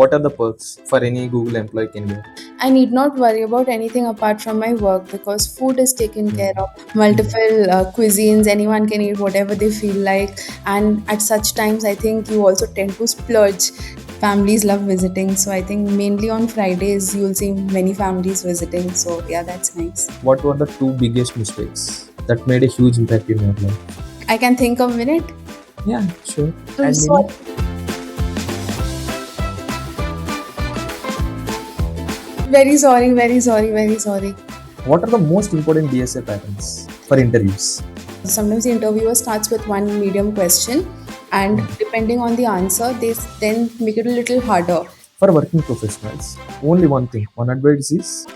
What are the perks for any Google employee can get? I need not worry about anything apart from my work because food is taken care of. Multiple cuisines, anyone can eat whatever they feel like, and at such times, I think you also tend to splurge. Families love visiting, so I think mainly on Fridays you'll see many families visiting. So yeah, that's nice. What were the two biggest mistakes that made a huge impact in your life? I can think a minute. Yeah, sure. So, And so maybe very sorry, very sorry, very sorry. what are the most important DSA patterns for interviews? Sometimes the interviewer starts with one medium question, and depending on the answer, they then make it a little harder. For working professionals, only one thing, one advice is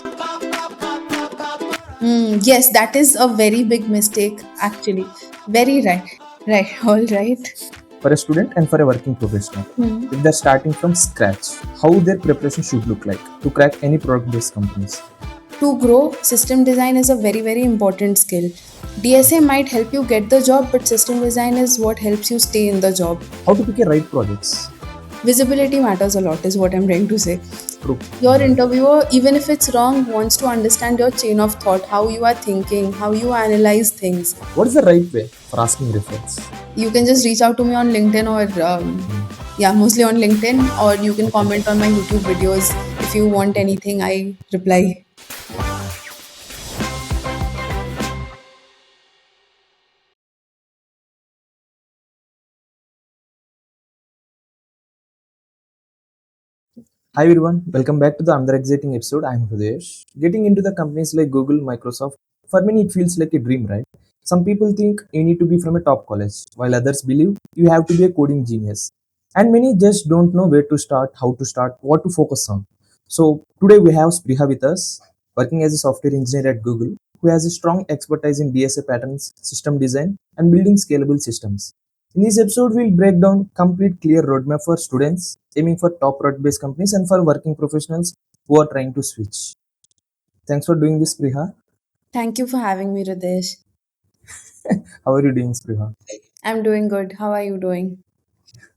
Yes, that is a very big mistake, actually. Very right. Right, all right. for a student and for a working professional. Hmm. If they're starting from scratch, how their preparation should look like to crack any product-based companies. To grow, system design is a very, very important skill. DSA might help you get the job, but system design is what helps you stay in the job. How to pick a right projects. Visibility matters a lot, is what I'm trying to say. True. Your interviewer, even if it's wrong, wants to understand your chain of thought, how you are thinking, how you analyze things. What is the right way for asking reference? You can just reach out to me on LinkedIn or, yeah, mostly on LinkedIn, or you can comment on my YouTube videos. If you want anything, I reply. Hi everyone, welcome back to the another exciting episode. I'm Hridesh. Getting into the companies like Google, Microsoft, for many it feels like a dream, right? Some people think you need to be from a top college, while others believe you have to be a coding genius. And many just don't know where to start, how to start, what to focus on. So today we have Spriha with us, working as a software engineer at Google, who has a strong expertise in DSA patterns, system design, and building scalable systems. In this episode, we'll break down complete clear roadmap for students aiming for top product-based companies and for working professionals who are trying to switch. Thanks for doing this, Priha. Thank you for having me, Radesh. How are you doing, Priha? I'm doing good. How are you doing?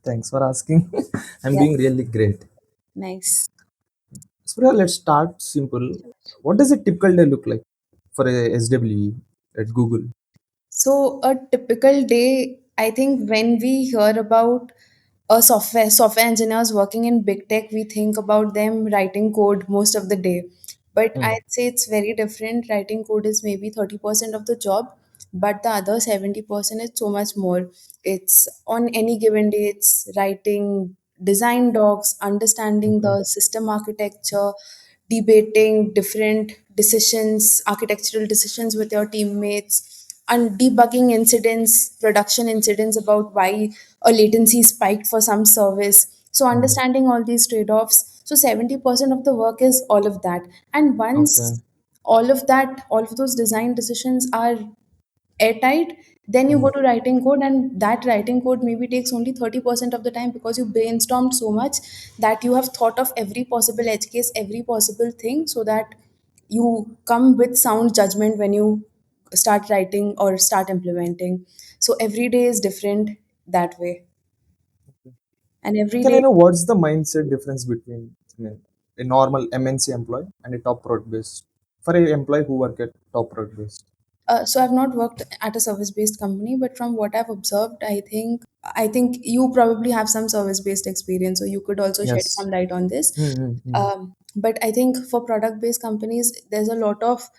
Thanks for asking. I'm Yeah, doing really great. nice. Priha, let's start simple. What does a typical day look like for a SWE at Google? So a typical day, I think when we hear about a software engineers working in big tech, we think about them writing code most of the day. But Hmm. I'd say it's very different. Writing code is maybe 30% of the job, but the other 70% is so much more. It's on any given day, it's writing design docs, understanding Okay. the system architecture, debating different decisions, architectural decisions with your teammates, and debugging incidents, production incidents about why a latency spiked for some service. So Hmm. understanding all these trade-offs. So 70% of the work is all of that. And Okay. once all of those design decisions are airtight, then you Hmm. go to writing code, and that writing code maybe takes only 30% of the time because you brainstormed so much that you have thought of every possible edge case, every possible thing, so that you come with sound judgment when you start writing or start implementing. So every day is different that way, and every Can I day. know what's the mindset difference between a normal MNC employee and a top product based for a employee who work at top product based? So I've not worked at a service-based company, but from what I've observed, I think you probably have some service-based experience, so you could also shed Yes. some light on this. Mm-hmm. But I think for product-based companies, there's a lot of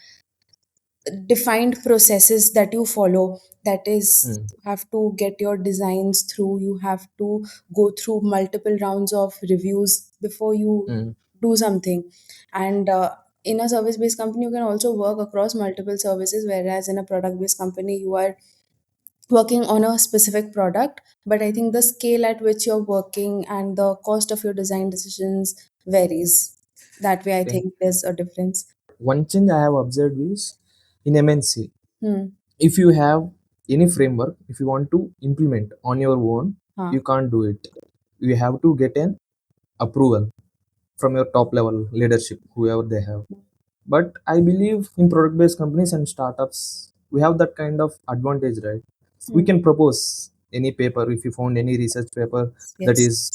defined processes that you follow. That is, Mm. you have to get your designs through. You have to go through multiple rounds of reviews before you Mm. do something. And in a service-based company, you can also work across multiple services, whereas in a product-based company, you are working on a specific product. But I think the scale at which you're working and the cost of your design decisions varies. That way, I Okay. think there's a difference. One change I have observed is in MNC, Hmm. if you have any framework, if you want to implement on your own, Huh. you can't do it. You have to get an approval from your top level leadership, whoever they have. But I believe in product based companies and startups, we have that kind of advantage, right? We Hmm. can propose any paper if you found any research paper that Yes. is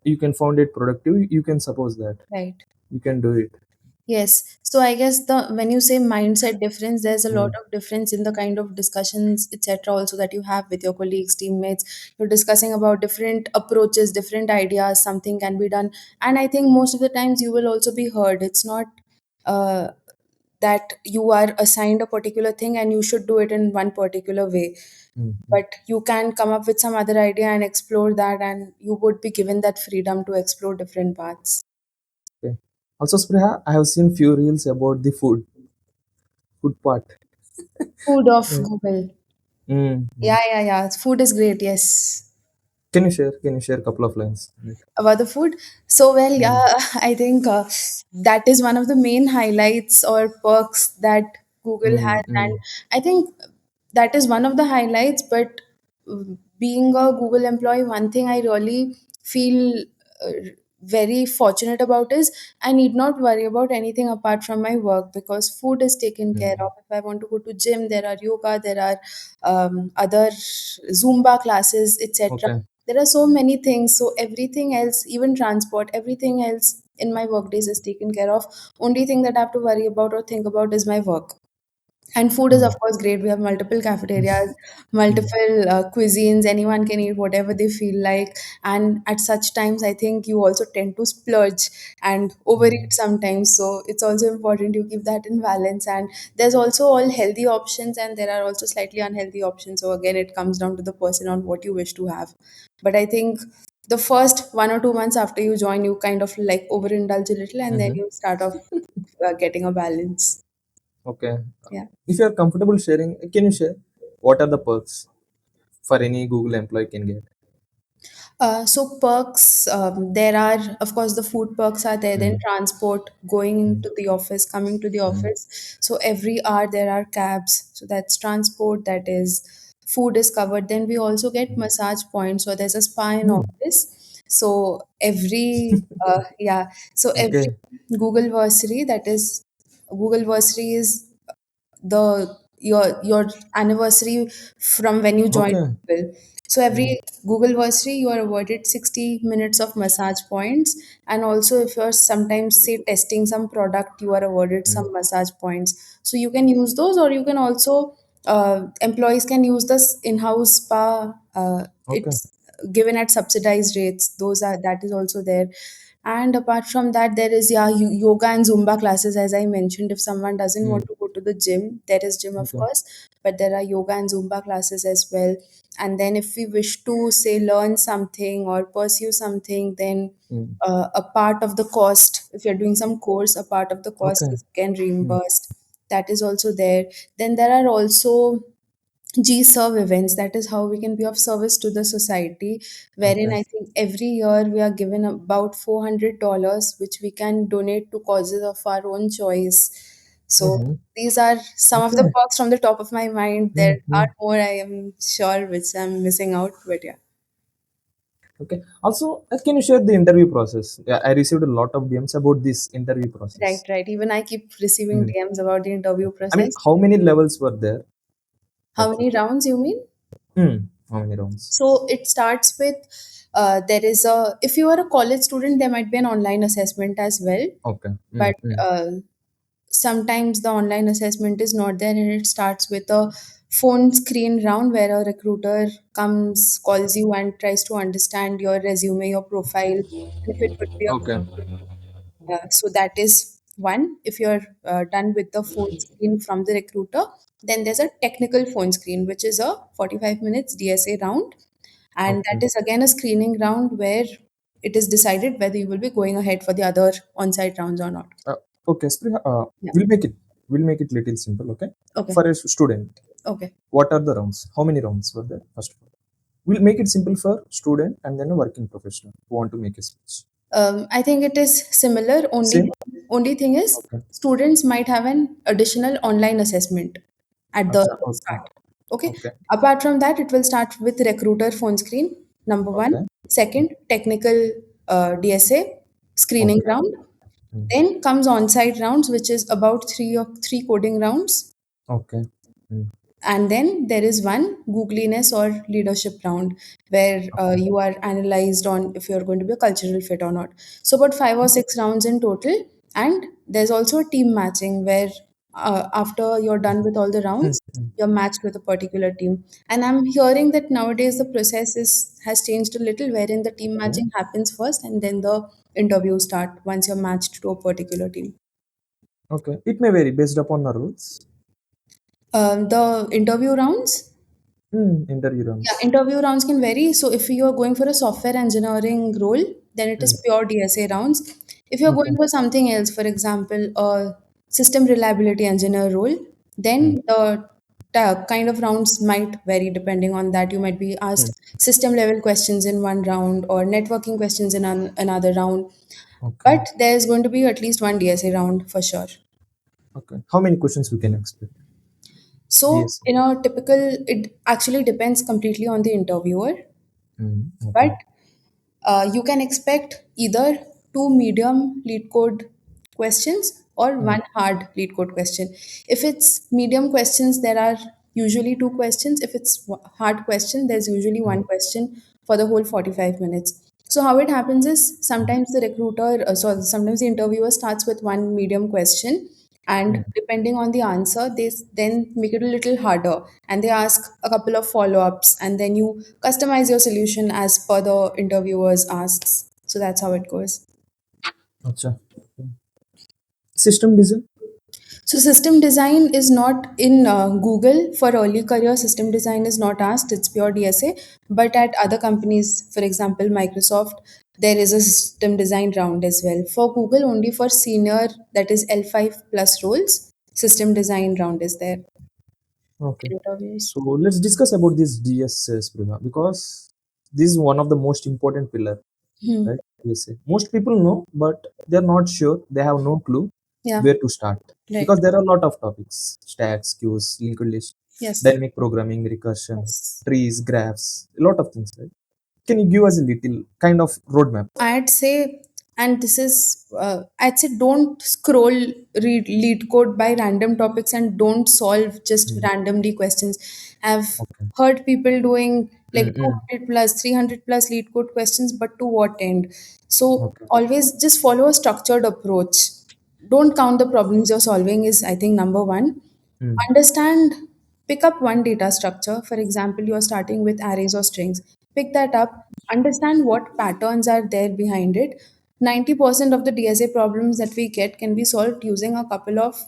You can find it productive. You can suppose that Right. you can do it. Yes. So I guess the when you say mindset difference, there's a lot Mm, of difference in the kind of discussions, etc. also that you have with your colleagues, teammates. You're discussing about different approaches, different ideas, something can be done. And I think most of the times you will also be heard. It's not uh, that you are assigned a particular thing and you should do it in one particular way. mm, mm. But you can come up with some other idea and explore that, and you would be given that freedom to explore different paths. Okay. Also, Spriha, I have seen few reels about the food part. Food of Mm, Google. mm. Yeah. Food is great, yes. Can you share? Can you share a couple of lines? About the food. So, well, Mm, yeah, I think that is one of the main highlights or perks that Google mm, has. And mm, I think that is one of the highlights. But being a Google employee, one thing I really feel uh, very fortunate about is I need not worry about anything apart from my work because food is taken care mm. of. If I want to go to gym, there are yoga, there are other Zumba classes, etc. Okay. There are so many things. So everything else, even transport, everything else in my work days is taken care of. Only thing that I have to worry about or think about is my work. And food is, of Mm, course, great. We have multiple cafeterias, mm, multiple cuisines. Anyone can eat whatever they feel like. And at such times, I think you also tend to splurge and overeat mm, sometimes. So it's also important you keep that in balance. And there's also all healthy options, and there are also slightly unhealthy options. So again, it comes down to the person on what you wish to have. But I think the first 1 or 2 months after you join, you kind of like overindulge a little, and then mhm. you start off getting a balance. Okay. Yeah. If you are comfortable sharing, can you share what are the perks for any Google employee can get? So perks, there are, of course, the food perks are there, then Mm, transport, going mm, to the office, coming to the mm, office. So every hour there are cabs. So that's transport, that is food is covered. Then we also get massage points. So there's a spa in mm. office. So yeah, so every Okay. Google Versary, that is Google Versary is the your anniversary from when you joined Okay. Google. So Mm, every Google Versary, you are awarded 60 minutes of massage points. And also, if you're sometimes say testing some product, you are awarded mm. some massage points. So you can use those, or you can also employees can use this in-house spa. Okay. It's given at subsidized rates. Those are that is also there. And apart from that, there is yoga and Zumba classes, as I mentioned. If someone doesn't Mm, want to go to the gym, there is gym, of okay. course, but there are yoga and Zumba classes as well. And then if we wish to say learn something or pursue something, then Mm, a part of the cost, if you're doing some course, a part of the cost okay. is again Mm, reimbursed. That is also there. Then there are also G-Serve events. That is how we can be of service to the society, wherein okay. I think every year we are given about $400, which we can donate to causes of our own choice. So Mm-hmm. these are some of the Okay. perks from the top of my mind. There Mm, are mm. more, I am sure, which I'm missing out, but yeah. Okay. Also, can you share the interview process? Yeah, I received a lot of DMs about this interview Right, process. right. Even I keep receiving Mm. DMs about the interview I mean, process. how many levels were there? How Actually? many rounds you mean? How many rounds? So it starts with there is a if you are a college student, there might be an online assessment as well. Okay. But sometimes the online assessment is not there, and it starts with a phone screen round where a recruiter comes, calls you, and tries to understand your resume, your profile, if it would be a Okay. so that is one. If you're done with the phone screen from the recruiter, then there's a technical phone screen, which is a 45 minutes DSA round. And that Okay. is again a screening round where it is decided whether you will be going ahead for the other on-site rounds or not. Uh, okay. Spriya, Yeah. we'll make it. We'll make it little simple. Okay. Okay. For a student, Okay. what are the rounds? How many rounds were there? First of all, we'll make it simple for student and then a working professional who want to make a switch. I think it is similar. Same. Only thing is Okay. students might have an additional online assessment at the Acha, okay. start. Okay. Okay. Apart from that, it will start with recruiter phone screen. Number one. Okay. Second, technical DSA screening Okay. round. Mm. Then comes on-site rounds, which is about three coding rounds. Okay. Mm. And then there is one googliness or leadership round where Okay. you are analyzed on if you're going to be a cultural fit or not. So about 5 or 6 rounds in total. And there's also a team matching where after you're done with all the Hmm, rounds, hmm. you're matched with a particular team. And I'm hearing that nowadays the process is has changed a little, wherein the team Okay. matching happens first and then the interview start once you're matched to a particular team. Okay. It may vary based upon the rules. The interview rounds, Interview yeah, rounds. interview rounds can vary. So if you're going for a software engineering role, then it Hmm. is pure DSA rounds. If you're Okay. going for something else, for example, a system reliability engineer role, Hmm. then the kind of rounds might vary depending on that. You might be Hmm. asked system level questions in one round or networking questions in another round. Okay. But there's going to be at least one DSA round for sure. Okay. How many questions we can expect? So DS. in a typical, it actually depends completely on the interviewer. Okay. But you can expect either two medium lead code questions or Hmm. one hard lead code question. If it's medium questions, there are usually two questions. If it's hard question, there's usually Hmm. one question for the whole 45 minutes. So how it happens is sometimes the recruiter, sometimes the interviewer starts with one medium question, Hmm. and depending on the answer they then make it a little harder and they ask a couple of follow-ups and then you customize your solution as per the interviewers asks. So that's how it goes. Acha. System design. So system design is not in Google for early career. System design is not asked, it's pure DSA. But at other companies, for example Microsoft, there is a system design round as well. For Google, only for senior, that is L5 plus roles, system design round is there. Okay. Interviews. So let's discuss about this DSS program because this is one of the most important pillar, Hmm. right? DSA. Most people know, but they're not sure. They have no clue Yeah. where to start Right. because there are a lot of topics: stacks, queues, linked list, Yes. dynamic programming, recursion, Yes. trees, graphs, a lot of things, right? Can you give us a little kind of roadmap? I'd say, and this is, I'd say, don't scroll, read lead code by random topics and don't solve just Hmm. randomly questions. I've Okay. heard people doing like Mm-mm. 200 plus, 300 plus lead code questions, but to what end? So Okay. always just follow a structured approach. Don't count the problems you're solving, is, I think, number one. Hmm. Understand, pick up one data structure. For example, you're starting with arrays or strings. Pick that up, understand what patterns are there behind it. 90% of the DSA problems that we get can be solved using a couple of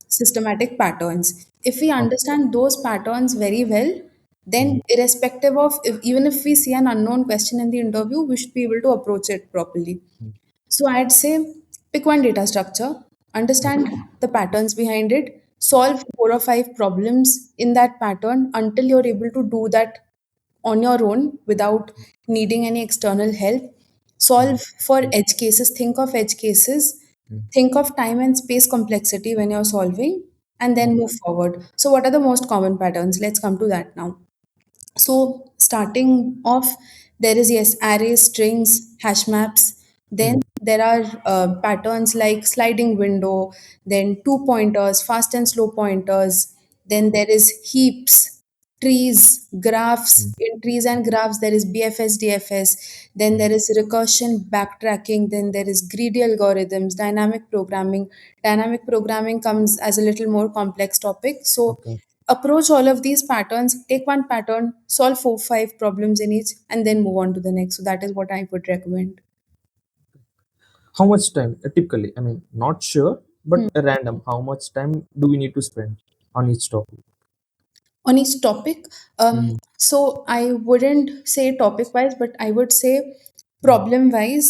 systematic patterns. If we Okay. understand those patterns very well, Hmm. then irrespective of if, even if we see an unknown question in the interview, we should be able to approach it properly. Hmm. So I'd say pick one data structure, understand Okay. the patterns behind it, solve 4 or 5 problems in that pattern until you're able to do that on your own without needing any external help. Hmm. Solve for edge cases, think of edge cases, Hmm. think of time and space complexity when you're solving, and then Okay. move forward. So, what are the most common patterns? Let's come to that now. So starting off, there is, yes, arrays, strings, hash maps. Hmm. Then there are patterns like sliding window, then two pointers, fast and slow pointers. Then there is heaps, trees, Hmm. graphs. In trees and graphs, there is BFS, DFS. Then Hmm. there is recursion, backtracking. Then there is greedy algorithms, dynamic programming. Dynamic programming comes as a little more complex topic. So Okay. approach all of these patterns, take one pattern, solve 4 5 problems in each, and then move on to the next. So that is what I would recommend. How much time typically? I mean, not sure, Hmm. but random. How much time do we need to spend on each topic? On each topic, Hmm. so I wouldn't say topic wise, but I would say Hmm. problem wise.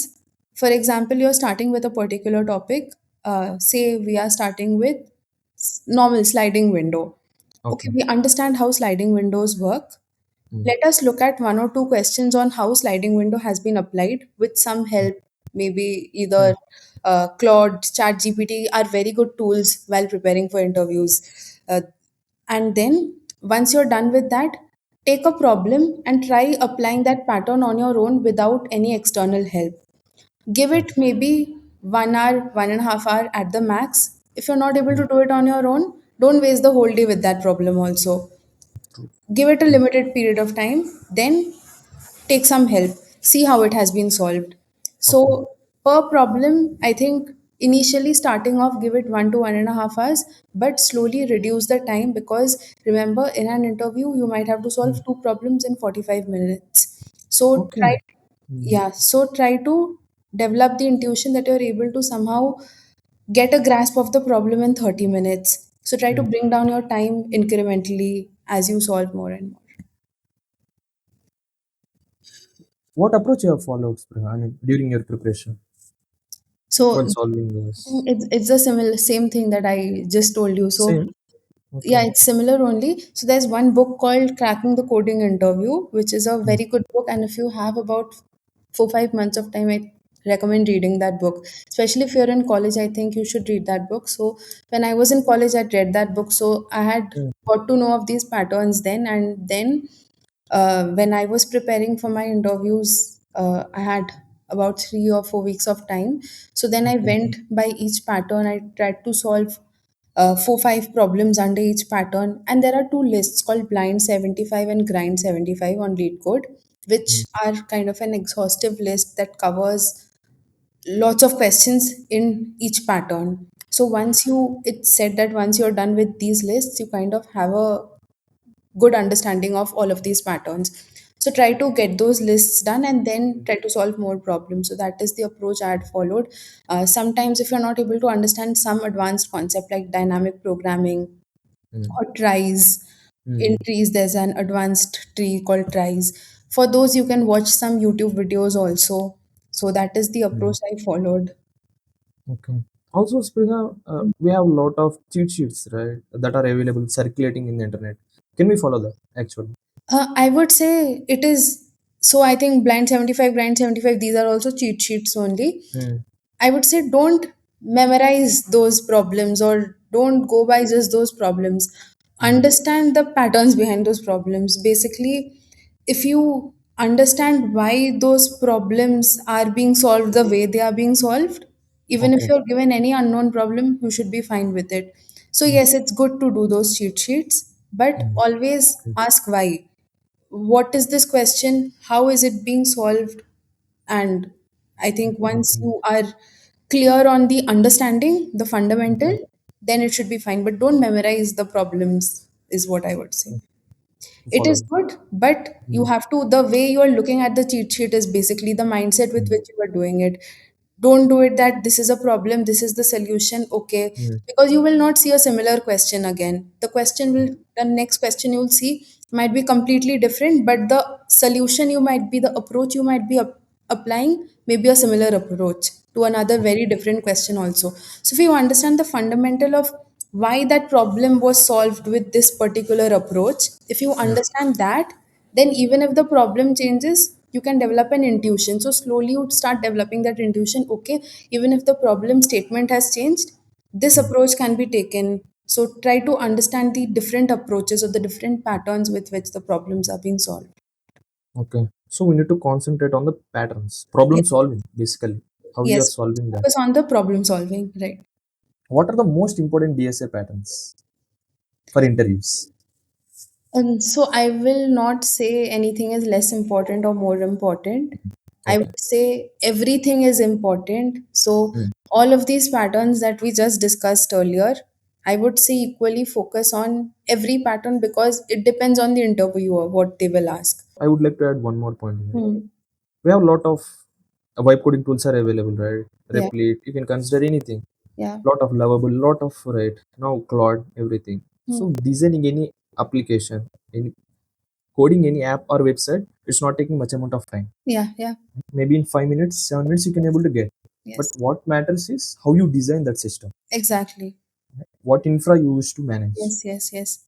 For example, you're starting with a particular topic. Say we are starting with normal sliding window. Okay, Okay. we understand how sliding windows work. Hmm. Let us look at 1 or 2 questions on how sliding window has been applied with some help. Maybe Hmm. either Claude, ChatGPT are very good tools while preparing for interviews. And then once you're done with that, take a problem and try applying that pattern on your own without any external help. Give it Okay. maybe 1 hour, 1.5 hour at the max. If you're not able Hmm. to do it on your own, don't waste the whole day with that problem also. give it a limited period of time, then take some help, see how it has been solved. So Okay. per problem, I think initially starting off, give it 1 to 1.5 hours, but slowly reduce the time, because remember, in an interview you might have to solve Mm. two problems in 45 minutes. So try, Okay. Mm. yeah, so try to develop the intuition that you're able to somehow get a grasp of the problem in 30 minutes. So try to Mm. bring down your time incrementally as you solve more and more. What approach you have followed, Spriya, during your preparation while So solving this? it's a similar same thing that I just told you. So Same. Okay. yeah, it's similar only. So there's one book called Cracking the Coding Interview, which is a Mm. very good book. And if you have about 4 5 months of time, I recommend reading that book. Especially if you're in college, I think you should read that book. So when I was in college, I read that book. So I had Mm. got to know of these patterns then, and then when I was preparing for my interviews, I had about 3 or 4 weeks of time. So then I Okay. went by each pattern. I tried to solve 4 5 problems under each pattern. And there are two lists called Blind 75 and Grind 75 on LeetCode, which Mm. are kind of an exhaustive list that covers lots of questions in each pattern. So once you, it's said that once you're done with these lists, you kind of have a good understanding of all of these patterns. So try to get those lists done and then try to solve more problems. So that is the approach I had followed. Sometimes if you're not able to understand some advanced concept like dynamic programming Mm. or tries, in Mm. trees there's an advanced tree called tries. For those you can watch some YouTube videos also. So that is the Mm. approach I followed. Okay. Also, Spriya, we have a lot of cheat sheets, right, that are available circulating in the internet. Can we follow that actually? I would say it is. So I think blind 75, grind 75, these are also cheat sheets only. Mm. I would say don't memorize those problems or don't go by just those problems. Mm. Understand the patterns behind those problems. Basically, if you understand why those problems are being solved the way they are being solved, even if Okay. you're given any unknown problem, you should be fine with it. So, Mm. yes, it's good to do those cheat sheets, but Mm. always Okay. ask why. What is this question? How is it being solved? And I think once Okay. you are clear on the understanding, the fundamental, Okay. then it should be fine. But don't memorize the problems, is what I would say. It is Follow. good, but you Mm. have to, the way you are looking at the cheat sheet is basically the mindset with Mm. which you are doing it. Don't do it that this is a problem, this is the solution, okay, Mm. because you will not see a similar question again. The question will, the next question you will see might be completely different, but the solution you might be, the approach you might be applying may be a similar approach to another very different question also. So if you understand the fundamental of why that problem was solved with this particular approach, if you Mm. understand that, then even if the problem changes, you can develop an intuition. So slowly you start developing that intuition, okay, even if the problem statement has changed, this Mm. approach can be taken. So try to understand the different approaches or the different patterns with which the problems are being solved. Okay. So we need to concentrate on the patterns, problem Yes, solving, basically, how you are yes. solving that. Focus on the problem solving, right? What are the most important DSA patterns for interviews? So I will not say anything is less important or more important. I Okay. would say everything is important. So Mm. all of these patterns that we just discussed earlier, I would say equally focus on every pattern because it depends on the interviewer what they will ask. I would like to add one more point here. Hmm. We have a lot of vibe coding tools are available, right? Yeah, Replit, you can consider anything. yeah. Lot of lovable, lot of right now Claude, everything. Hmm. So designing any application, any coding any app or website, it's not taking much amount of time. Yeah, yeah. Maybe in 5 minutes, 7 minutes, you can able to get. But Yes. what matters is how you design that system, Exactly. what infra you use to manage. Yes, yes, yes.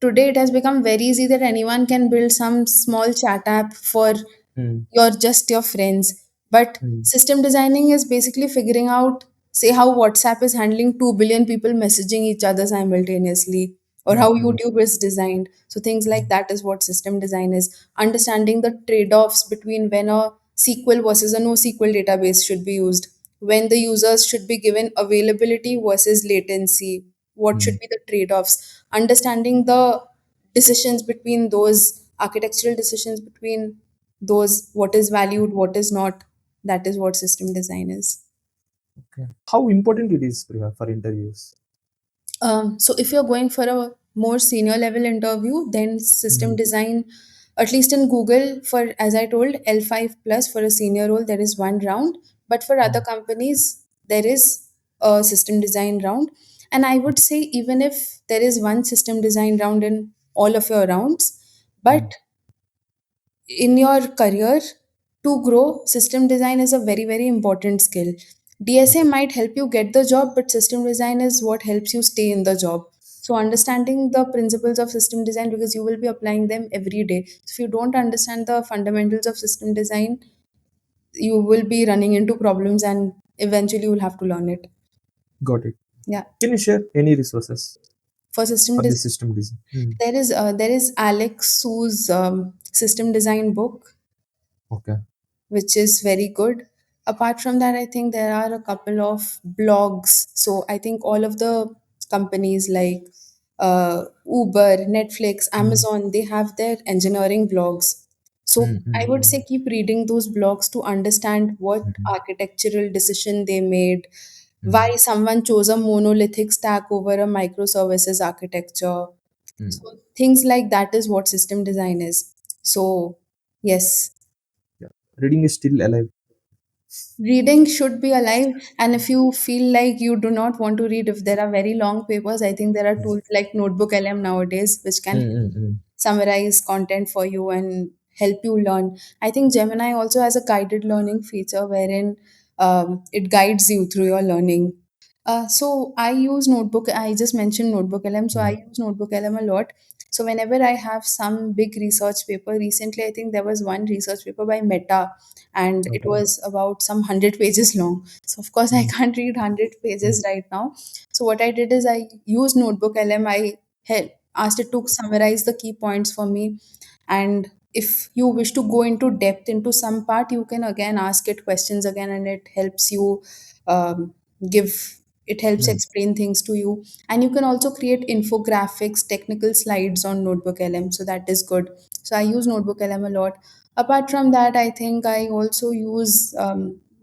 Today it has become very easy that anyone can build some small chat app for Hmm. your friends, but Hmm. system designing is basically figuring out, say, how WhatsApp is handling 2 billion people messaging each other simultaneously, or how Okay. YouTube is designed. So things like that is what system design is. Understanding the trade-offs between when a SQL versus a NoSQL database should be used, when the users should be given availability versus latency, what Hmm. should be the trade-offs, understanding the decisions between those architectural decisions between those, what is valued, what is not. That is what system design is. Okay. How important it is for interviews? So if you're going for a more senior level interview, then system Mm, design, at least in Google, for as I told, L5 plus for a senior role, there is one round. But for other mm, companies, there is a system design round. And I would say even if there is one system design round in all of your rounds, mm. but in your career to grow, system design is a very very important skill. DSA might help you get the job, but system design is what helps you stay in the job. So understanding the principles of system design, because you will be applying them every day, so if you don't understand the fundamentals of system design, you will be running into problems and eventually you will have to learn it. Got it. Yeah. Can you share any resources For system for the design, system design? Mm. there is Alex Su's system design book, Okay. which is very good. Apart from that, I think there are a couple of blogs. So I think all of the companies like Uber, Netflix, Mm, Amazon, they have their engineering blogs. So mm, I mm, would mm, say keep reading those blogs to understand what mm, architectural decision they made, mm, why someone chose a monolithic stack over a microservices architecture. mm. So things like that is what system design is. So yes, Yeah. Reading is still alive. reading should be alive, and if you feel like you do not want to read, if there are very long papers, I think there are tools like Notebook LM nowadays which Mm, can mm, mm, summarize content for you and help you learn. I think Gemini also has a guided learning feature wherein it guides you through your learning. So I use Notebook. I just mentioned Notebook LM. So I mm. use Notebook LM a lot. So whenever I have some big research paper, recently I think there was one research paper by Meta, and it Okay. was about some 100 pages long. So of course I Mm, can't read 100 pages mm, right now. So what I did is I used Notebook LM. I asked it to summarize the key points for me, and if you wish to go into depth into some part, you can again ask it questions again, and it helps you um, give it helps mm, explain things to you. And you can also create infographics, technical slides on Notebook LM, so that is good. So I use Notebook LM a lot. Apart from that, I think I also use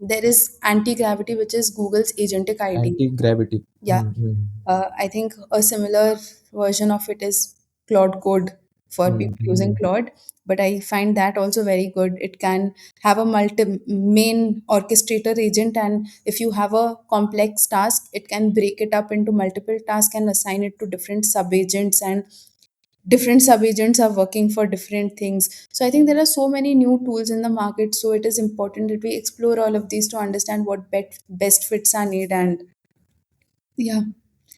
there is Anti-Gravity, which is Google's agentic ID. Anti-gravity. Yeah, Mm, mm, I think a similar version of it is Claude Code for mm, people using mm, Claude, but I find that also very good. It can have a multi main orchestrator agent, and if you have a complex task, it can break it up into multiple tasks and assign it to different sub agents, and different sub agents are working for different things. So I think there are so many new tools in the market. So it is important that we explore all of these to understand what best fits our need. And yeah,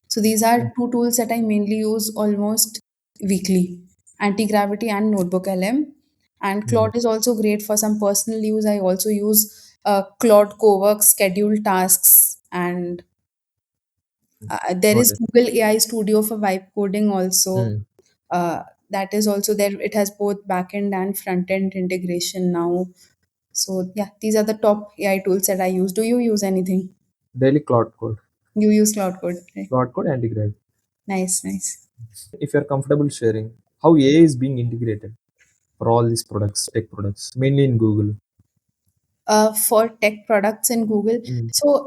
so these mm, are two tools that I mainly use almost weekly: Anti Gravity and Notebook LM. And mm. Claude is also great for some personal use. I also use Claude Cowork schedule tasks. And there Got is it. Google AI Studio for vibe coding also. Mm. That is also there. It has both backend and front end integration now. So, yeah, these are the top AI tools that I use. Do you use anything? Daily cloud code. You use Cloud Code, right? Cloud code anti-gravity. Nice, nice. If you're comfortable sharing how AI is being integrated for all these products, tech products, mainly in Google. For tech products in Google. Mm, So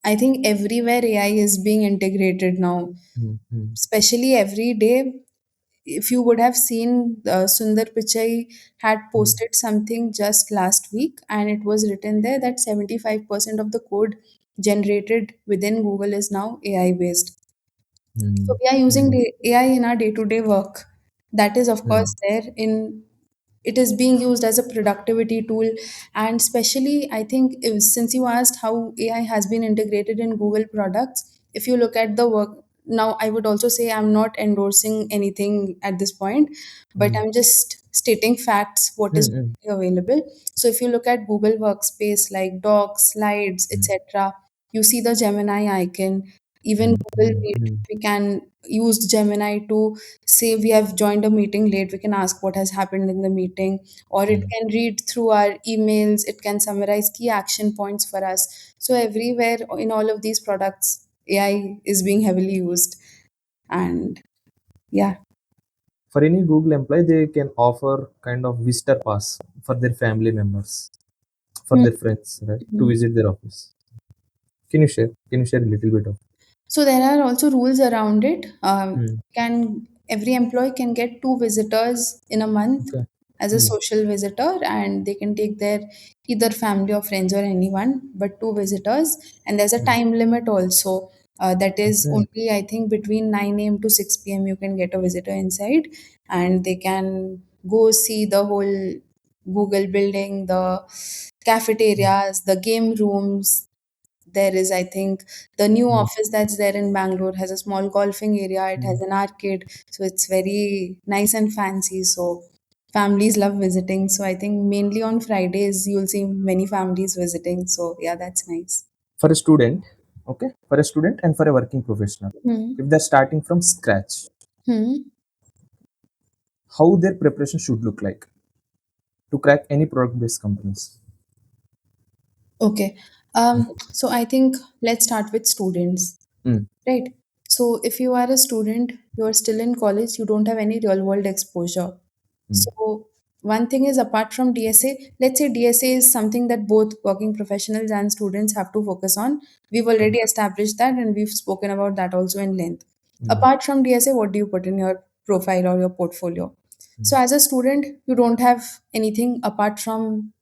I think everywhere AI is being integrated now, mm, mm, especially every day. If you would have seen, Sundar Pichai had mm, posted something just last week, and it was written there that 75% of the code generated within Google is now AI based. So mm, we are using mm, the AI in our day-to-day work. That is, of mm, course, there in it is being used as a productivity tool. And especially, I think since you asked how AI has been integrated in Google products, if you look at the work now, I would also say I'm not endorsing anything at this point, but mm, I'm just stating facts, what is mm, available. So if you look at Google Workspace like Docs, Slides, mm, etc., you see the Gemini icon. Even mm, Google mm, Meet, mm, we can use Gemini to say we have joined a meeting late. We can ask what has happened in the meeting, or it mm. can read through our emails. It can summarize key action points for us. So everywhere in all of these products, AI is being heavily used. And Yeah. For any Google employee, they can offer kind of visitor pass for their family members, for their friends, right, to Mhm. visit their office. Can you share? Can you share a little bit of? So there are also rules around it. Hmm. Can every employee can get two visitors in a month Okay. as a Hmm. social visitor, and they can take their either family or friends or anyone, but two visitors. And there's a Hmm. time limit also. That is Okay. only, I think, between 9 a.m. to 6 p.m. you can get a visitor inside, and they can go see the whole Google building, the Hmm. cafeterias, the game rooms. There is, I think, the new Hmm. office that's there in Bangalore has a small golfing area. It Hmm. has an arcade, so it's very nice and fancy. So families love visiting. So I think mainly on Fridays you'll see many families visiting. So yeah, that's nice. For a student, okay, for a student and for a working professional, Hmm. if they're starting from scratch, Hmm. how their preparation should look like to crack any product-based companies. Okay. So I think let's start with students, Mm. right? So if you are a student, you are still in college, you don't have any real world exposure. Mm. So one thing is, apart from DSA, let's say DSA is something that both working professionals and students have to focus on. We've Mm. already established that and we've spoken about that also in length. Mm. Apart from DSA, what do you put in your profile or your portfolio? So Mm. as a student, you don't have anything apart from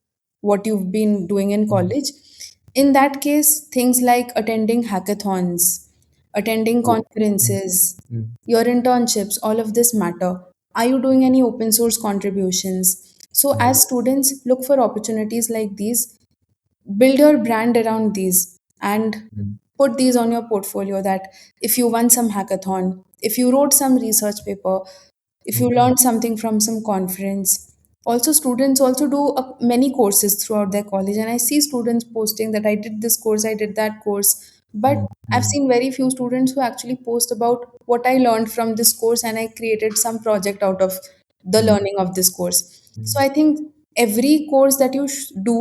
what you've been doing in Mm. college. In that case, things like attending hackathons, attending Oh. Mm. conferences, Mm. your internships, all of this matter. Are you doing any open source contributions? So, Mm. as students, look for opportunities like these, build your brand around these, and Mm. put these on your portfolio that if you won some hackathon, if you wrote some research paper, if you Okay. learned something from some conference. Also students also do many courses throughout their college, and I see students posting that I did this course, I did that course, but Mm. I've Mm. seen very few students who actually post about what I learned from this course and I created some project out of the Mm. learning of this course. So Mm. I think every course that you do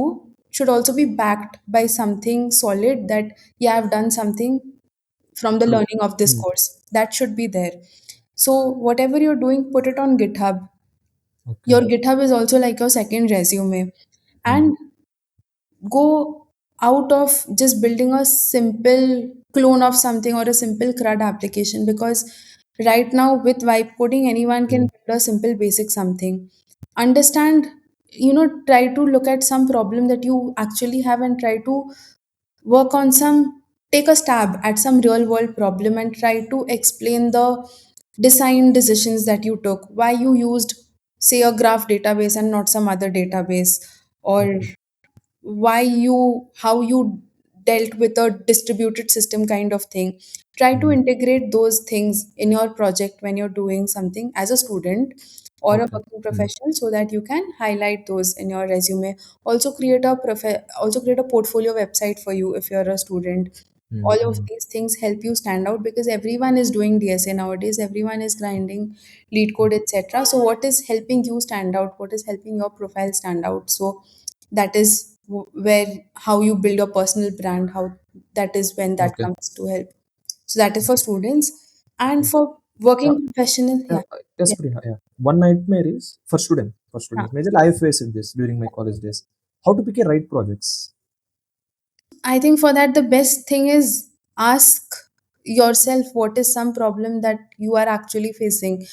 should also be backed by something solid, that yeah, I've done something from the True. learning of this Mm. course. That should be there. So whatever you're doing, put it on GitHub. Okay. Your GitHub is also like your second resume. Mm. And go out of just building a simple clone of something or a simple CRUD application, because right now with vibe coding anyone can Mm. build a simple basic something. Understand, try to look at some problem that you actually have and try to work on some, take a stab at some real world problem and try to explain the design decisions that you took, why you used say a graph database and not some other database, or Okay. why you how you dealt with a distributed system kind of thing. Try to Mm. integrate those things in your project when you're doing something as a student or a Okay. working Mm. professional, so that you can highlight those in your resume. Also create a portfolio website for you if you're a student. Mm. All of Mm. these things help you stand out, because everyone is doing DSA nowadays, everyone is grinding lead code, etc. So what is helping you stand out, what is helping your profile stand out? So that is where, how you build your personal brand, how that is when that Okay. comes to help. So that is for students. And Mm. for Uh, working professional, uh, yeah. yes, Yeah. Priya. Yeah. One nightmare is for student. For Huh. students, majorly I faced this during my college days. How to pick a right projects? I think for that, the best thing is ask yourself what is some problem that you are actually facing.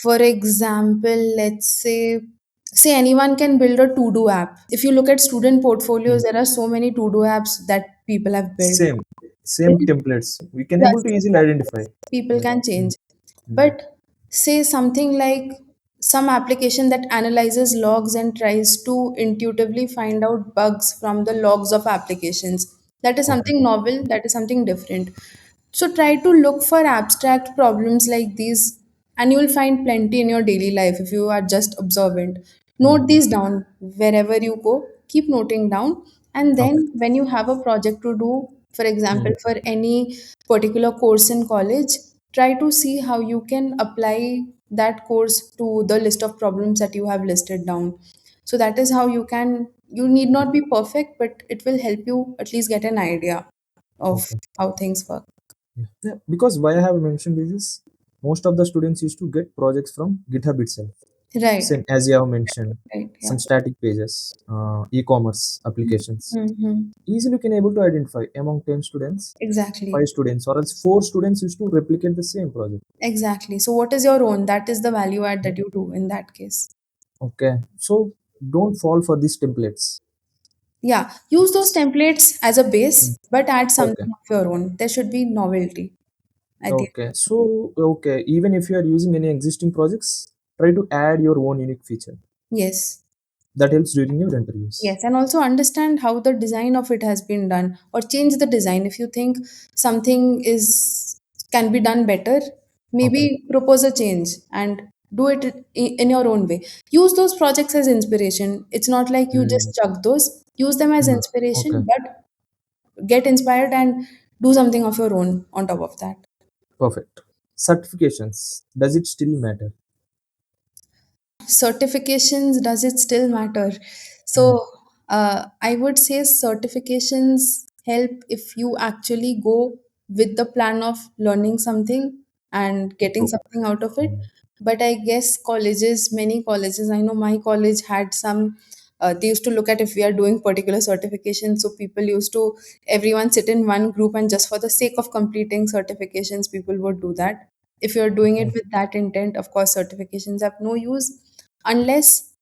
For example, let's say anyone can build a to-do app. If you look at student portfolios, Mm. there are so many to-do apps that people have built. Same templates. We can able Yes, to easily identify. people Yeah. can Mm. change. Mm. But say something like some application that analyzes logs and tries to intuitively find out bugs from the logs of applications. That is Okay. something novel, that is something different. So try to look for abstract problems like these, and you will find plenty in your daily life if you are just observant. Mm. Note these down wherever you go, keep noting down, and Okay. then when you have a project to do, for example, Mm. for any particular course in college, try to see how you can apply that course to the list of problems that you have listed down. So that is how you need not be perfect, but it will help you at least get an idea of Okay. how things work. Yeah. Because why I have mentioned this is Most of the students used to get projects from GitHub itself. Right. Same as you have mentioned, Right. Yeah. some static pages, e-commerce applications. Mm-hmm. Easily can able to identify among 10 students, Exactly. 5 students or else 4 students used to replicate the same project. Exactly. So what is your own? That is the value add that you do in that case. Okay, so don't fall for these templates. Yeah. Use those templates as a Mm. base, but add Okay, something of your own. There should be novelty at the end okay. of the day. So, okay, even if you are using any existing projects, try to add your own unique feature. Yes. That helps during your interviews. Yes, and also understand how the design of it has been done, or change the design if you think something is can be done better. Okay. Maybe propose a change and do it in your own way. Use those projects as inspiration. It's not like you Mm, just chuck those. Use them as mm, okay. inspiration, but get inspired and do something of your own on top of that. Perfect. Certifications. Does it still matter? Certifications, does it still matter? So Mm, I would say certifications help if you actually go with the plan of learning something and getting true. something out of it. Mm, But I guess colleges, many colleges, I know my college had some, they used to look at if we are doing particular certification, so people used to everyone sit in one group, and just for the sake of completing certifications people would do that. If you're doing it okay. with that intent, of course certifications have no use, unless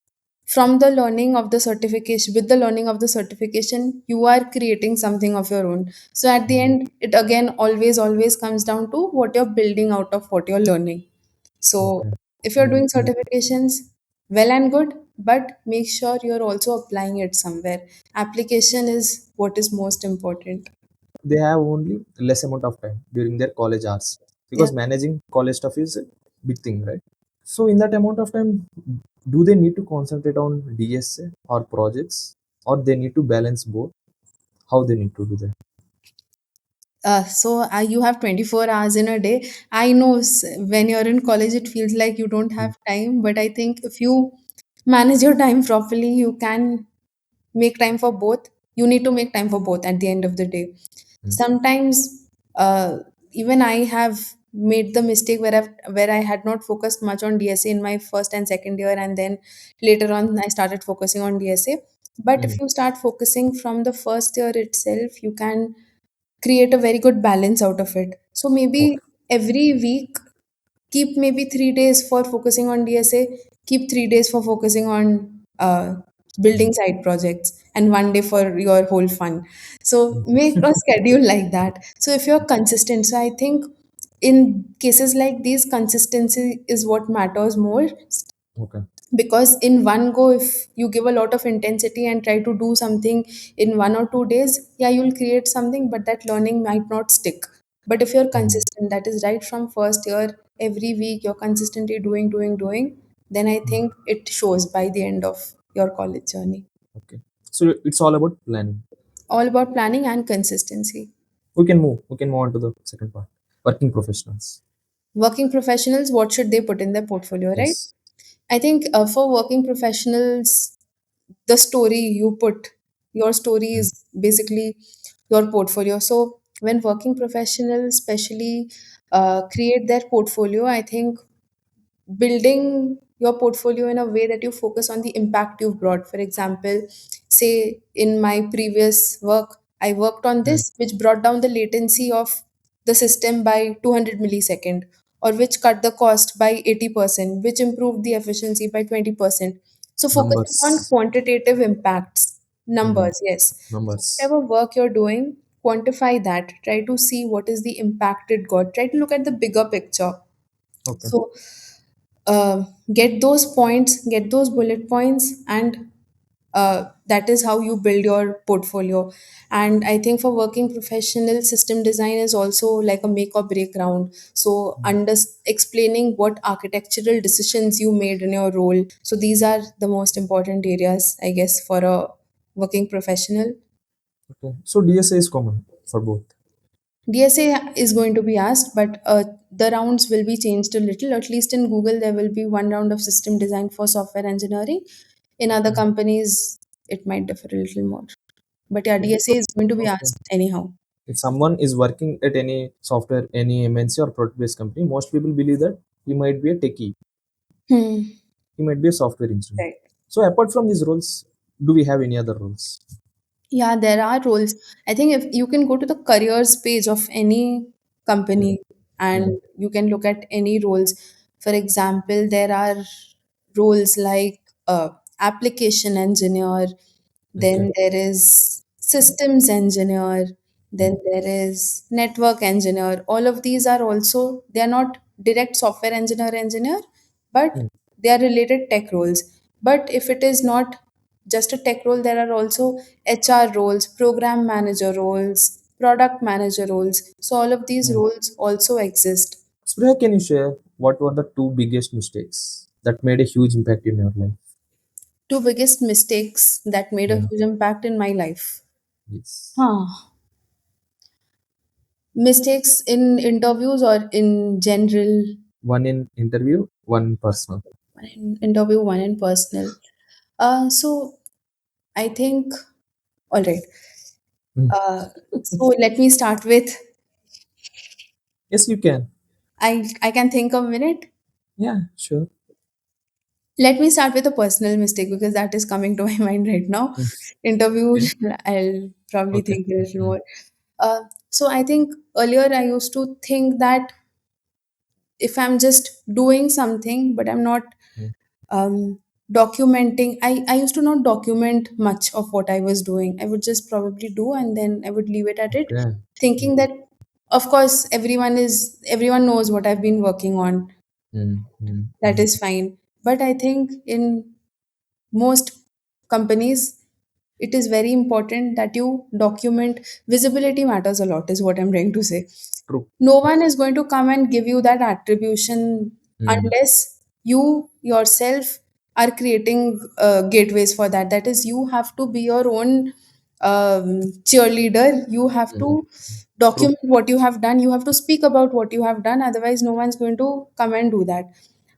from the learning of the certification, with the learning of the certification you are creating something of your own. So at the Mm, end it again always comes down to what you're building out of what you're learning. So okay. if you're Mm, doing mm. certifications, well and good, but make sure you're also applying it somewhere. Application is what is most important. They have only less amount of time during their college hours Yeah. because managing college stuff is a big thing, right? So in that amount of time, do they need to concentrate on DSA or projects, or they need to balance both? How they need to do that? So you have 24 hours in a day. I know when you're in college, it feels like you don't Mm, have time, but I think if you manage your time properly, you can make time for both. You need to make time for both at the end of the day. mm, Sometimes, even I have made the mistake where I had not focused much on DSA in my first and second year, and then later on I started focusing on DSA. But if mm. you start focusing from the first year itself, you can create a very good balance out of it. So maybe Okay. every week, keep maybe 3 days for focusing on DSA, keep 3 days for focusing on Mm, building side projects, and 1 day for your whole fun. So mm. make a schedule like that. So if you're consistent, so I think in cases like these, consistency is what matters more, Okay. because in one go if you give a lot of intensity and try to do something in 1 or 2 days, yeah, you'll create something, but that learning might not stick. But if you're Mm, consistent, that is right from first year, every week you're consistently doing, then I mm. think it shows by the end of your college journey. Okay. So it's all about planning. All about planning and consistency. We can move. We can move on to the second part. Working professionals. Working professionals, what should they put in their portfolio, right? Yes. I think for working professionals, the story you put, your story Mm, is basically your portfolio. So when working professionals especially create their portfolio, I think building your portfolio in a way that you focus on the impact you've brought. For example, say in my previous work, I worked on mm, this, which brought down the latency of the system by 200 millisecond, or which cut the cost by 80%, which improved the efficiency by 20%. So focusing on numbers. quantitative impacts, Mm, numbers, yes. So numbers. whatever work you're doing, quantify that. Try to see what is the impact it got. Try to look at the bigger picture. Okay. So get those points, get those bullet points, and that is how you build your portfolio. And I think for working professional, system design is also like a make or break round. So Mm, explaining what architectural decisions you made in your role. So these are the most important areas, I guess, for a working professional. okay. So DSA is common for both. DSA is going to be asked, but the rounds will be changed a little. At least in Google, there will be one round of system design for software engineering. In other Mm, companies, it might differ a little more. But yeah, okay. DSA is going to be Okay. asked anyhow. If someone is working at any software, any MNC or product-based company, most people believe that he might be a techie, Hmm. he might be a software engineer. Right. So apart from these roles, do we have any other roles? Yeah, there are roles. I think if you can go to the careers page of any Mm, company mm, and you can look at any roles. For example, there are roles like application engineer, okay. then there is systems engineer, Mm, then there is network engineer. All of these are also, they are not direct software engineer, but mm, they are related tech roles. But if it is not just a tech role, there are also HR roles, program manager roles, product manager roles. So all of these mm. roles also exist. Spriya, can you share what were the two biggest mistakes that made a huge impact in your life? Two biggest mistakes that made a Yeah. huge impact in my life. Yes. Huh. Mistakes in interviews or in general? One in interview, one in personal. One in interview, one in personal. So I think, all right. Mm. So let me start with, Yes, you can. I can think a minute. Yeah, sure. Let me start with a personal mistake because that is coming to my mind right now. Mm. Interview, Okay. I'll probably Okay. think a little Mm, more. So I think earlier I used to think that if I'm just doing something, but I'm not mm. documenting, I used to not document much of what I was doing. I would just probably do and then I would leave it at it, Okay. thinking that of course everyone knows what I've been working on. Mm, mm, That mm. is fine. But I think in most companies it is very important that you document. Visibility matters a lot is what I'm trying to say. True. No one is going to come and give you that attribution Mm. unless you yourself are creating gateways for that. That is, you have to be your own cheerleader. You have Mm. to True. document what you have done. You have to speak about what you have done. Otherwise, no one's going to come and do that.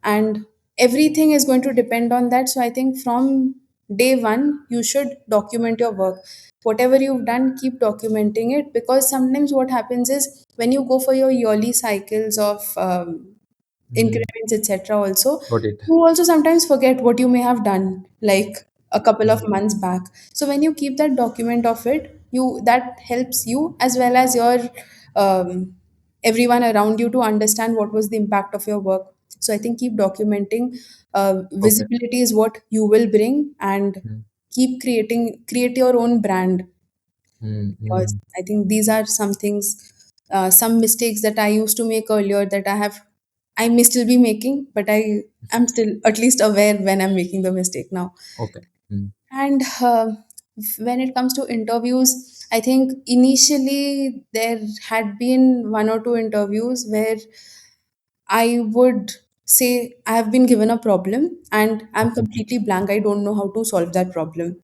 And everything is going to depend on that. So I think from day one, you should document your work. Whatever you've done, keep documenting it, because sometimes what happens is when you go for your yearly cycles of Mm. increments, etc., also, Got it. you also sometimes forget what you may have done like a couple of Mm. months back. So when you keep that document of it, you that helps you as well as your um, everyone around you to understand what was the impact of your work. So I think keep documenting. Okay. Visibility is what you will bring, and Mm. create your own brand, Mm. because Mm. I think these are some things, some mistakes that I used to make earlier that I may still be making, but I am still at least aware when I'm making the mistake now. Okay. Mm. And when it comes to interviews, I think initially there had been one or two interviews where I would say I have been given a problem and I'm Okay. completely blank. I don't know how to solve that problem.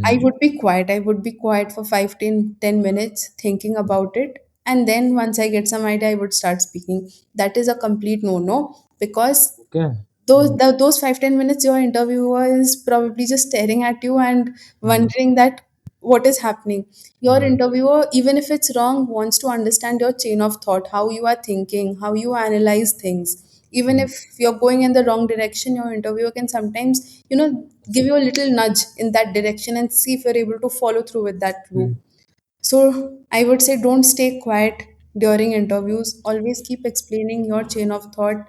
I Mm. would be quiet. I would be quiet for 5 to 10 minutes thinking about it. And then once I get some idea, I would start speaking. That is a complete no no, because Okay. Mm. those 5 to 10 minutes your interviewer is probably just staring at you and Mm. wondering that what is happening. Your Mm. interviewer, even if it's wrong, wants to understand your chain of thought, how you are thinking, how you analyze things. Even Mm. if you're going in the wrong direction, your interviewer can sometimes, give you a little nudge in that direction and see if you're able to follow through with that Mm. route. So I would say don't stay quiet during interviews. Always keep explaining your chain of thought.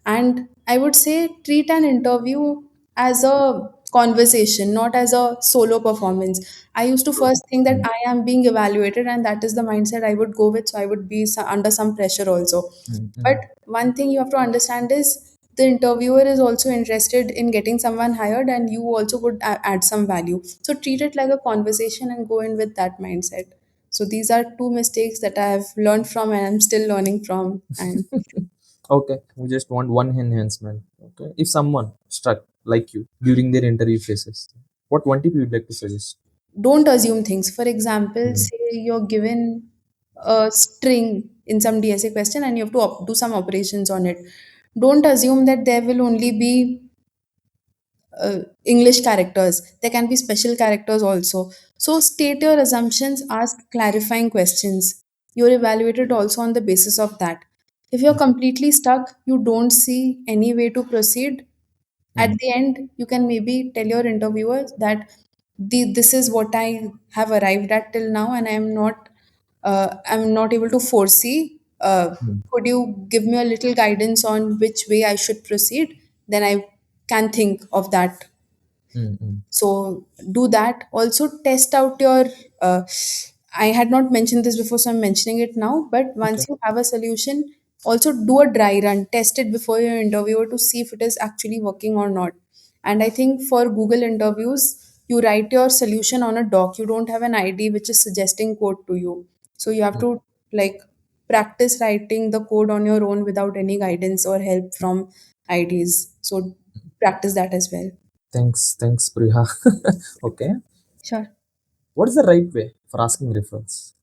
And I would say treat an interview as a conversation, not as a solo performance. I used to True. first think that Mm. I am being evaluated, and that is the mindset I would go with. So I would be under some pressure also. Mm. But Mm. one thing you have to understand is the interviewer is also interested in getting someone hired, and you also would add some value. So treat it like a conversation and go in with that mindset. So these are two mistakes that I have learned from and I'm still learning from. And Okay. We just want one enhancement. Okay. If someone struck like you during their interview phases, what one tip you would like to suggest? don't assume things. For example, Mm. say you're given a string in some DSA question and you have to do some operations on it. Don't assume that there will only be English characters. There can be special characters also. So state your assumptions, ask clarifying questions. You're evaluated also on the basis of that. If you're completely stuck, you don't see any way to proceed, at mm, the end you can maybe tell your interviewer that this is what I have arrived at till now, and I'm not able to foresee. mm, Could you give me a little guidance on which way I should proceed? Then I can think of that. mm, mm. So do that. Also test out your. I had not mentioned this before, so I'm mentioning it now. But Okay. once you have a solution, also do a dry run. Test it before your interviewer to see if it is actually working or not. And I think for Google interviews, you write your solution on a doc. You don't have an ID which is suggesting code to you. So you have Mm. to like practice writing the code on your own without any guidance or help from IDs. So practice that as well. Thanks, Priya. Okay. Sure. What is the right way for asking referrals?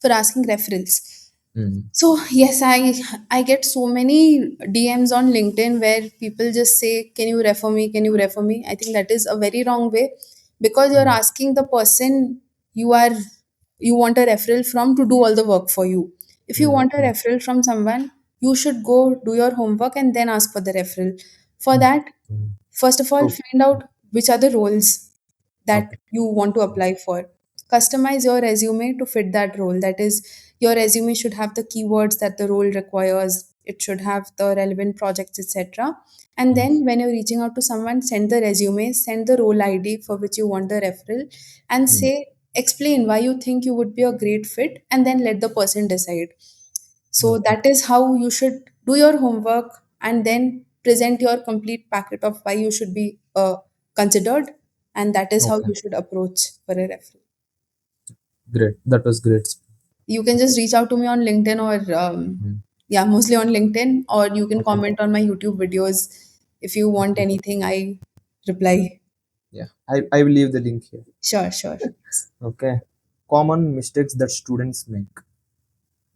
For asking referrals. Mm, So yes, I get so many DMs on LinkedIn where people just say, "Can you refer me? Can you refer me?" I think that is a very wrong way, because you're mm, asking the person you are you want a referral from to do all the work for you. If you mm, want a mm, referral from someone, you should go do your homework and then ask for the referral. For mm, that, mm. first of all, True. find out which are the roles that Okay. you want to apply for. Customize your resume to fit that role. That is, your resume should have the keywords that the role requires, it should have the relevant projects, etc. And Mm, then when you're reaching out to someone, send the resume, send the role ID for which you want the referral, and mm. say, explain why you think you would be a great fit, and then let the person decide. So Okay. that is how you should do your homework and then present your complete packet of why you should be considered, and that is how Okay. you should approach for a referral. Great. That was great. You can just reach out to me on LinkedIn or Mm, yeah, mostly on LinkedIn, or you can okay. comment on my YouTube videos. If you want Okay. anything, I reply. Yeah. I will leave the link here. Sure, sure. Okay. Common mistakes that students make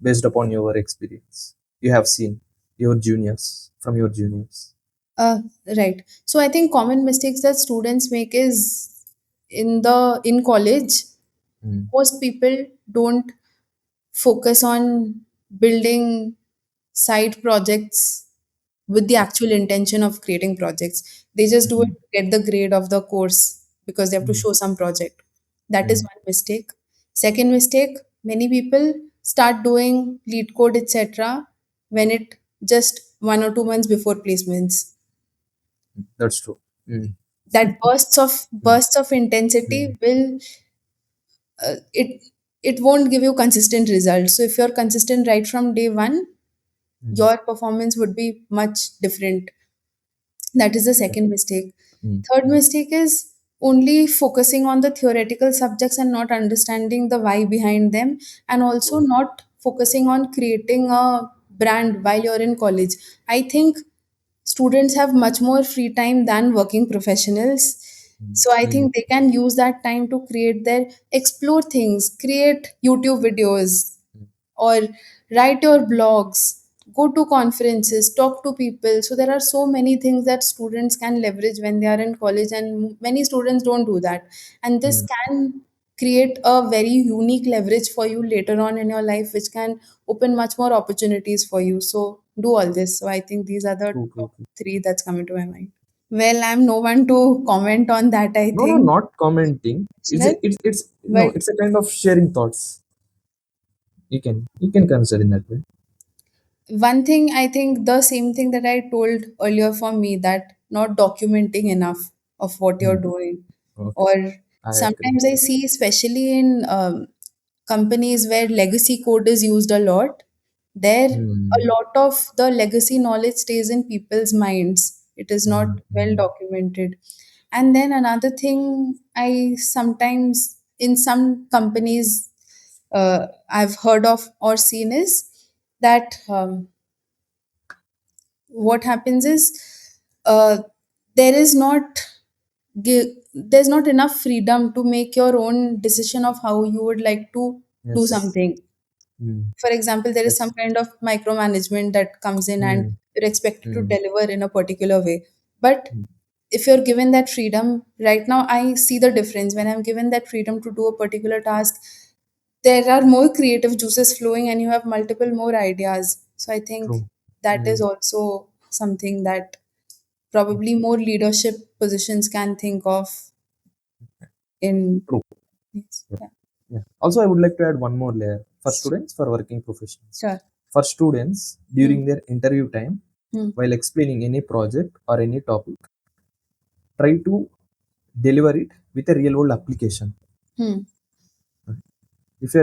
based upon your experience. You have seen your juniors from your juniors. Uh, right. So I think common mistakes that students make is in college, Mm, most people don't focus on building side projects with the actual intention of creating projects. They just do it mm, to get the grade of the course because they have to mm, show some project. That is mm. one mistake. Second mistake, many people start doing lead code, etc., when it just 1 or 2 months before placements. That's true. Mm, That mm, bursts of mm, intensity will it won't give you consistent results. So if you're consistent right from day one, mm. your performance would be much different. That is the Okay. second mistake. Mm, Third mm. mistake is only focusing on the theoretical subjects and not understanding the why behind them, and also True. not focusing on creating a brand while you're in college. I think students have much more free time than working professionals. Mm, So I mm, think they can use that time to create their explore things, create YouTube videos, mm, or write your blogs, go to conferences, talk to people. So there are so many things that students can leverage when they are in college, and many students don't do that. And this mm. can create a very unique leverage for you later on in your life, which can open much more opportunities for you. So do all this. So I think these are the True, true, top true. three that's coming to my mind. Well, I'm no one to comment on that, I No, no, think. not commenting. Well, It's no, but it's a kind of sharing thoughts. You can consider in that way. one thing, I think the same thing that I told earlier for me, that not documenting enough of what you're Mm, doing. okay. Or I agree. sometimes I see, especially in companies where legacy code is used a lot, there a Mm, lot of the legacy knowledge stays in people's minds. It is not mm, well mm, documented. And then another thing, I sometimes in some companies I've heard of or seen is that what happens is uh, there is not there's not enough freedom to make your own decision of how you would like to do yes. something. Mm, For example, there is some yes. kind of micromanagement that comes in and Mm, you're expected to mm, deliver in a particular way. But mm. if you're given that freedom, right now I see the difference. When I'm given that freedom to do a particular task, there are more creative juices flowing and you have multiple more ideas. So I think True. that is Mm, also something that probably more leadership positions can think of in. true. Yes, Yeah. yeah, Yeah. Also, I would like to add one more layer for sure. students, for working professionals. Sure. For students, Hmm. during their interview time, Hmm. while explaining any project or any topic, try to deliver it with a real world application. Hmm. If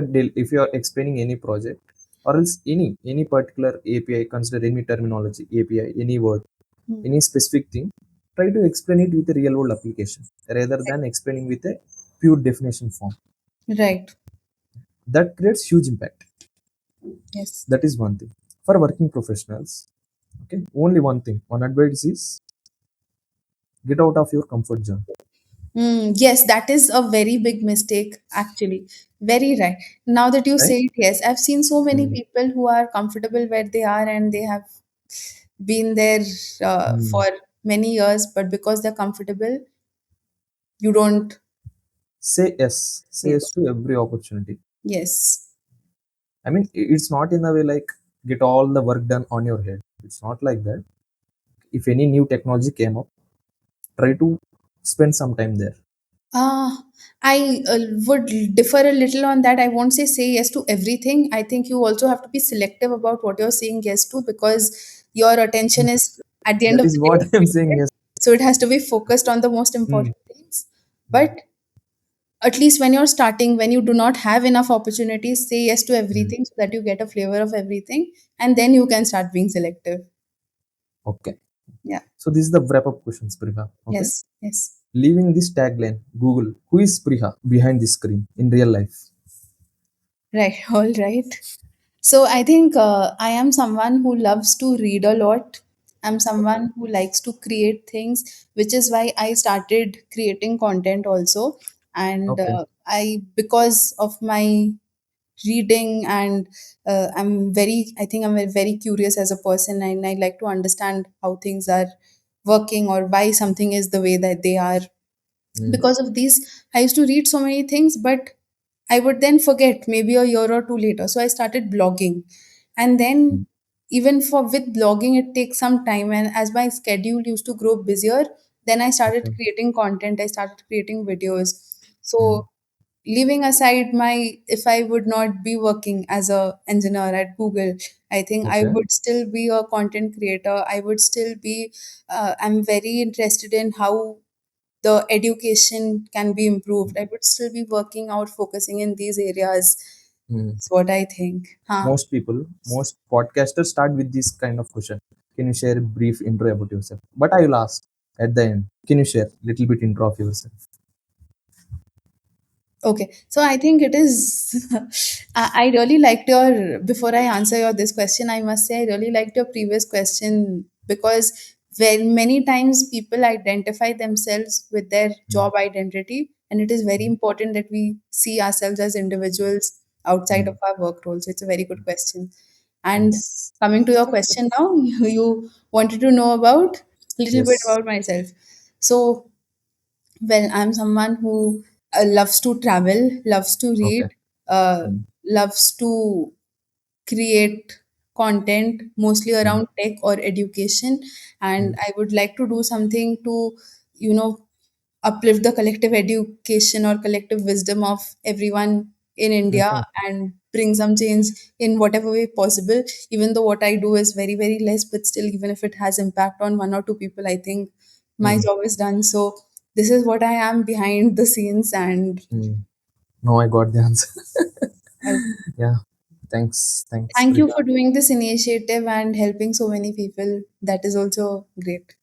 you are explaining any project or else any particular API, consider any terminology, API, any word, Hmm. any specific thing, try to explain it with a real world application rather than explaining with a pure definition form. Right. That creates huge impact. Yes. That is one thing. For working professionals, okay, only one thing, one advice is get out of your comfort zone, Yes, that is a very big mistake, actually. Very right. Now that you right? say it, yes, I've seen so many Mm, people who are comfortable where they are and they have been there mm. for many years, but because they're comfortable, you don't Say say yes to every opportunity. yes. I mean, it's not in a way like get all the work done on your head. It's not like that. If any new technology came up, try to spend some time there. Uh, I would differ a little on that. I won't say yes to everything. I think you also have to be selective about what you're saying yes to, because your attention is at the end That of is the what day I'm saying. limited. Yes. So it has to be focused on the most Mm, important things. mm, But at least when you're starting, when you do not have enough opportunities, say yes to mm. everything so that you get a flavor of everything, and then you can start being selective. Okay. Yeah. So this is the wrap up questions, Priha. Okay. Yes. Yes. Leaving this tagline, Google, who is Priha behind the screen in real life? Right. All right. So I think I am someone who loves to read a lot. I'm someone who likes to create things, which is why I started creating content also. And Okay. because of my reading and I think I'm very curious as a person, and I like to understand how things are working or why something is the way that they are. Mm, Because of these, I used to read so many things, but I would then forget maybe a year or two later. So I started blogging. And then mm. even for with blogging it takes some time, and as my schedule used to grow busier, then I started Okay. creating content, I started creating videos. Mm. So leaving aside my, if I would not be working as a engineer at Google, I think I Okay. would still be a content creator. I would still be I'm very interested in how the education can be improved. I would still be working out, focusing in these areas. Mm. That's what I think. Huh. Most podcasters start with this kind of question. Can you share a brief intro about yourself? But I will ask at the end. Can you share little bit intro of yourself? Okay, so I think it is. I really liked your. Before I answer your this question, I must say I really liked your previous question, because when many times people identify themselves with their Mm, job identity, and it is very mm, important that we see ourselves as individuals outside of mm. our work role. So it's a very good question. And Yes. coming to your question now, you wanted to know about a little bit Yes. about myself. So well, I'm someone who loves to travel, loves to Okay. read, Mm, loves to create content mostly mm, around tech or education. And mm. I would like to do something to, you know, uplift the collective education or collective wisdom of everyone in India Definitely. and bring some change in whatever way possible. Even though what I do is very, very less, but still, even if it has impact on one or two people, I think my Mm, job is done. So this is what I am behind the scenes, and mm. Now I got the answer. uh, Yeah. Thanks. Thanks, thank you Priha. for doing this initiative and helping so many people. That is also great.